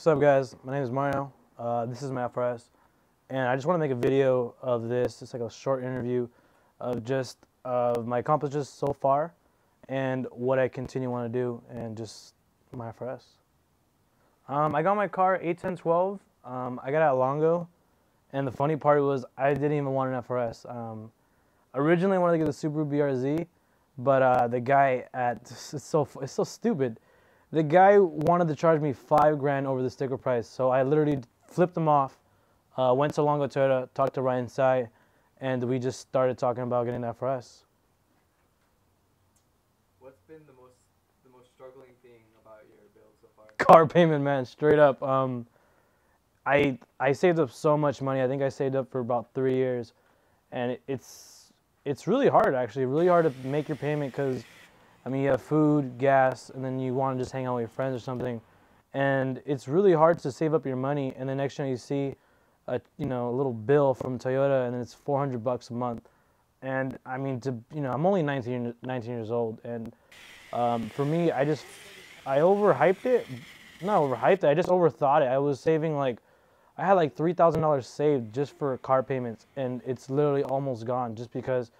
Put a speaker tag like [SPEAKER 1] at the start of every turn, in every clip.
[SPEAKER 1] What's up, guys? My name is Mario. This is my FRS, and I just want to make a video of this. It's like a short interview of just my accomplishments so far and what I continue want to do, and just my FRS. I got my car 8/10/12. I got it at Longo, and the funny part was I didn't even want an FRS. Originally, I wanted to get the Subaru BRZ, but the guy at it's so stupid. The guy wanted to charge me $5,000 over the sticker price, so I literally flipped him off. Went to Longo Toyota, talked to Ryan Sai, and we just started talking about getting that FRS.
[SPEAKER 2] What's been the most struggling thing about your build so far?
[SPEAKER 1] Car payment, man, straight up. I saved up so much money. I think I saved up for about 3 years, and it's really hard, actually. Really hard to make your payment because, I mean, you have food, gas, and then you want to just hang out with your friends or something, and it's really hard to save up your money. And the next thing you see, a little bill from Toyota, and it's $400 a month. And I mean, I'm only 19 years old, and for me, I overhyped it. Not overhyped it. I just overthought it. I was saving I had like $3,000 saved just for car payments, and it's literally almost gone just because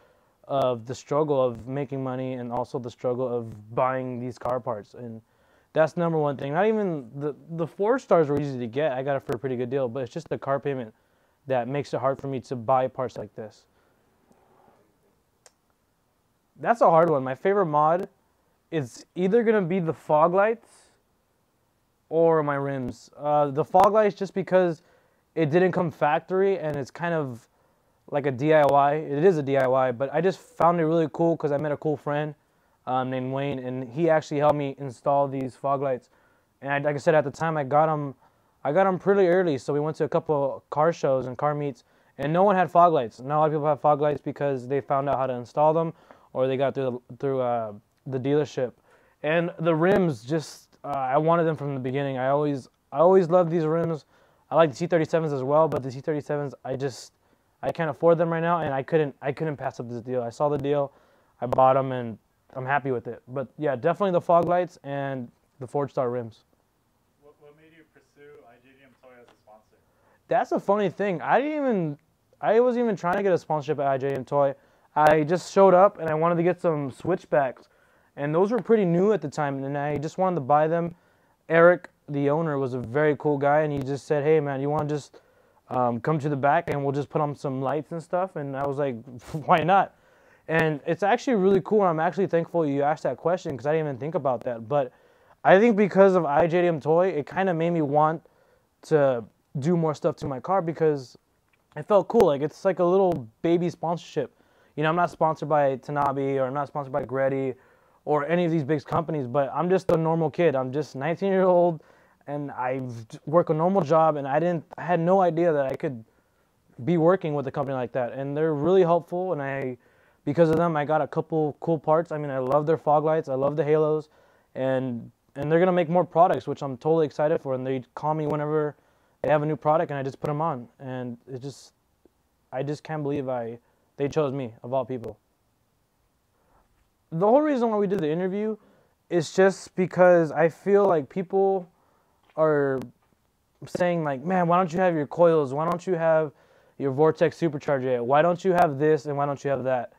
[SPEAKER 1] of the struggle of making money and also the struggle of buying these car parts. And that's number one thing. Not even the 4-stars were easy to get. I got it for a pretty good deal, but it's just the car payment that makes it hard for me to buy parts like this. That's a hard one. My favorite mod is either gonna be the fog lights or my rims. The fog lights just because it didn't come factory and it's kind of like a DIY. It is a DIY, but I just found it really cool because I met a cool friend named Wayne, and he actually helped me install these fog lights. And like I said, at the time I got them pretty early, so we went to a couple car shows and car meets, and no one had fog lights. Not a lot of people have fog lights because they found out how to install them, or they got through the dealership. And the rims, just I wanted them from the beginning. I always loved these rims. I like the C37s as well, but the C37s I can't afford them right now, and I couldn't pass up this deal. I saw the deal, I bought them, and I'm happy with it. But yeah, definitely the fog lights and the 4-star rims.
[SPEAKER 3] What made you pursue iJDMTOY as a sponsor?
[SPEAKER 1] That's a funny thing. I wasn't even trying to get a sponsorship at iJDMTOY. I just showed up and I wanted to get some switchbacks, and those were pretty new at the time, and I just wanted to buy them. Eric, the owner, was a very cool guy, and he just said, "Hey man, you want to just come to the back and we'll just put on some lights and stuff?" And I was like, why not? And it's actually really cool, and I'm actually thankful you asked that question because I didn't even think about that. But I think because of iJDMTOY, it kind of made me want to do more stuff to my car because it felt cool. Like, it's like a little baby sponsorship. I'm not sponsored by Tanabe, or I'm not sponsored by Greddy or any of these big companies, but I'm just a normal kid. I'm just 19-year-old, and I work a normal job, and I had no idea that I could be working with a company like that. And they're really helpful, and because of them, I got a couple cool parts. I mean, I love their fog lights, I love the halos, and they're gonna make more products, which I'm totally excited for. And they call me whenever they have a new product, and I just put them on. And I just can't believe they chose me, of all people. The whole reason why we did the interview is just because I feel like people are saying like, man, why don't you have your coils? Why don't you have your Vortex supercharger? Why don't you have this and why don't you have that?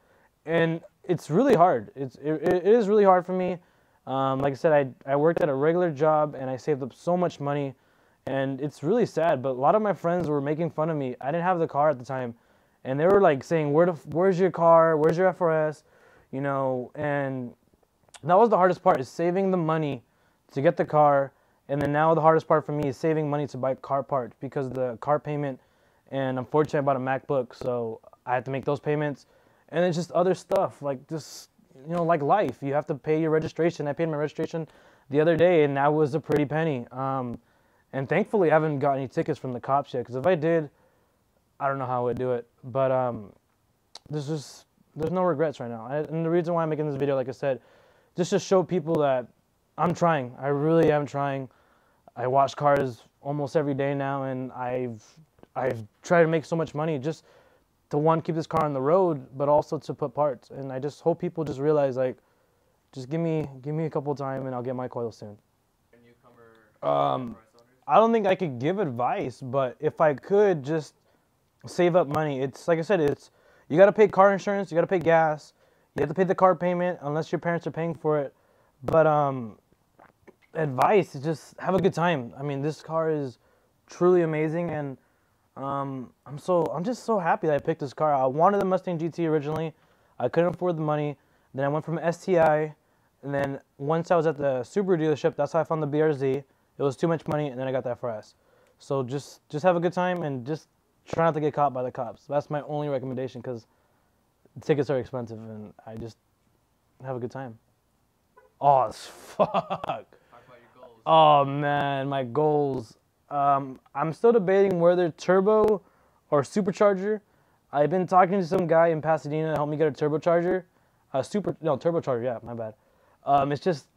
[SPEAKER 1] And it's really hard. It is really hard for me. Like I said, I worked at a regular job and I saved up so much money, and it's really sad. But a lot of my friends were making fun of me. I didn't have the car at the time, and they were like saying, "Where's your car? Where's your FRS?" And that was the hardest part, is saving the money to get the car. And then now the hardest part for me is saving money to buy car parts because the car payment, and unfortunately I bought a MacBook, so I had to make those payments. And then just other stuff, like just, like life. You have to pay your registration. I paid my registration the other day, and that was a pretty penny. And thankfully I haven't got any tickets from the cops yet, because if I did, I don't know how I would do it. But there's no regrets right now. And the reason why I'm making this video, like I said, just to show people that I'm trying. I really am trying. I wash cars almost every day now, and I've tried to make so much money just to, one, keep this car on the road, but also to put parts. And I just hope people just realize, like, just give me a couple of time and I'll get my coil soon.
[SPEAKER 2] A newcomer,
[SPEAKER 1] I don't think I could give advice, but if I could just save up money, it's like I said, it's you got to pay car insurance, you got to pay gas, you have to pay the car payment unless your parents are paying for it. But advice is just have a good time. I mean, this car is truly amazing, and I'm just so happy that I picked this car. I wanted the Mustang GT originally. I couldn't afford the money. Then I went from STI, and then once I was at the Subaru dealership, that's how I found the BRZ. It was too much money, and then I got the FRS. So just have a good time and just try not to get caught by the cops. That's my only recommendation because the tickets are expensive, and I just have a good time. Oh, fuck.
[SPEAKER 2] Talk about your goals.
[SPEAKER 1] Oh, man, my goals. I'm still debating whether turbo or supercharger. I've been talking to some guy in Pasadena to help me get a turbocharger. Turbocharger, yeah, my bad. It's just,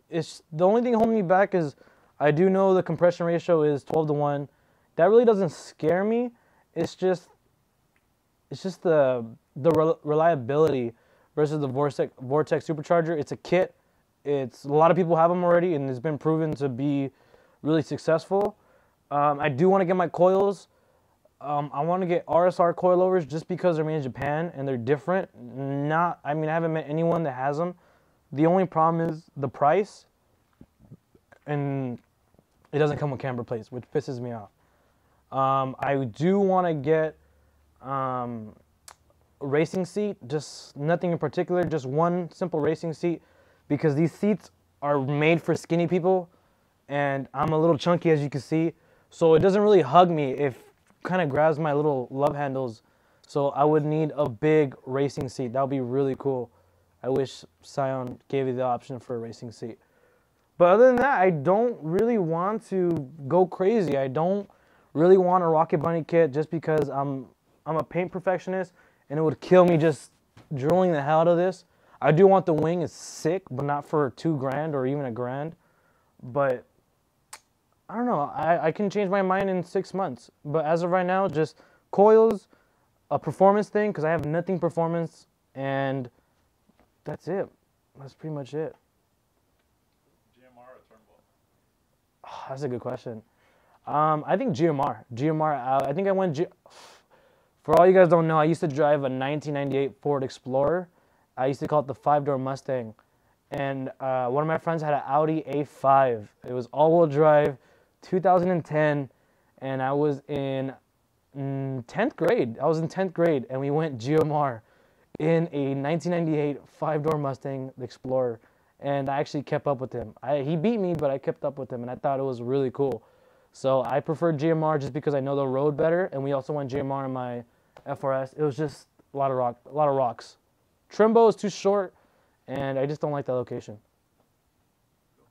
[SPEAKER 1] it's the only thing holding me back is I do know the compression ratio is 12-to-1. That really doesn't scare me. It's just the reliability versus the Vortex supercharger. It's a kit. A lot of people have them already, and it's been proven to be really successful. I do want to get my coils. I want to get RSR coilovers just because they're made in Japan and they're different. I haven't met anyone that has them. The only problem is the price, and it doesn't come with camber plates, which pisses me off. I do want to get a racing seat, just nothing in particular, just one simple racing seat, because these seats are made for skinny people, and I'm a little chunky, as you can see, so it doesn't really hug me. It kind of grabs my little love handles, so I would need a big racing seat. That would be really cool. I wish Scion gave you the option for a racing seat. But other than that, I don't really want to go crazy. I don't really want a Rocket Bunny kit just because I'm a paint perfectionist, and it would kill me just drilling the hell out of this. I do want the wing. It's sick, but not for $2,000 or even $1,000. But I don't know. I can change my mind in 6 months. But as of right now, just coils, a performance thing, because I have nothing performance, and that's it. That's pretty much it.
[SPEAKER 3] GMR or turbo?
[SPEAKER 1] Oh, that's a good question. I think GMR. I think I went For all you guys don't know, I used to drive a 1998 Ford Explorer. I used to call it the 5-door Mustang. And one of my friends had an Audi A5. It was all-wheel drive, 2010, and I was in 10th grade. I was in 10th grade, and we went GMR in a 1998 5-door Mustang Explorer. And I actually kept up with him. He beat me, but I kept up with him, and I thought it was really cool. So I prefer GMR just because I know the road better, and we also went GMR in my FRS. It was just a lot of rocks. Trimbo is too short, and I just don't like that location.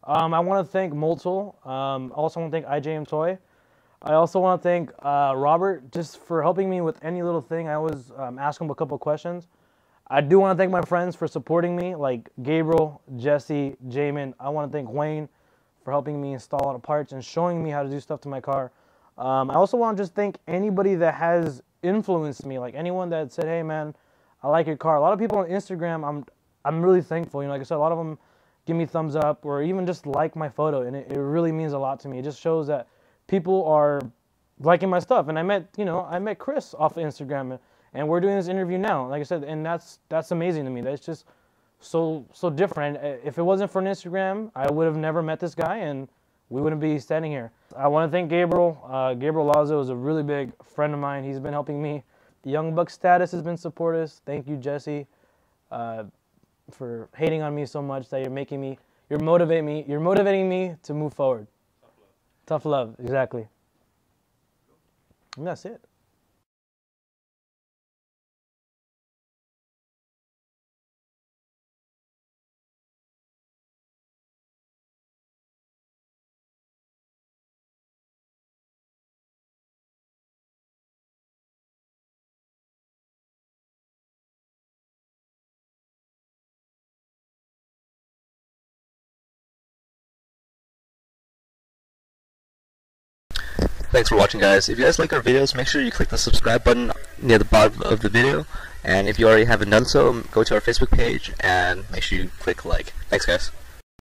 [SPEAKER 1] I want to thank Moltel. I also want to thank iJDMTOY. I also want to thank Robert just for helping me with any little thing. I always ask him a couple questions. I do want to thank my friends for supporting me, like Gabriel, Jesse, Jamin. I want to thank Wayne for helping me install all the parts and showing me how to do stuff to my car. I also want to just thank anybody that has influenced me, like anyone that said, hey man, I like your car. A lot of people on Instagram, I'm really thankful. You know, like I said, a lot of them give me thumbs up or even just like my photo, and it really means a lot to me. It just shows that people are liking my stuff. And I met Chris off of Instagram, and we're doing this interview now, like I said, and that's amazing to me. That's just so different. If it wasn't for an Instagram, I would have never met this guy, and we wouldn't be standing here. I want to thank Gabriel. Gabriel Lazo is a really big friend of mine. He's been helping me. Young Buck Status has been supportive. Thank you, Jesse, for hating on me so much that you're motivating me to move forward. Tough love, exactly. And that's it.
[SPEAKER 4] Thanks for watching, guys. If you guys like our videos, make sure you click the subscribe button near the bottom of the video, and if you already haven't done so, go to our Facebook page and make sure you click like. Thanks, guys.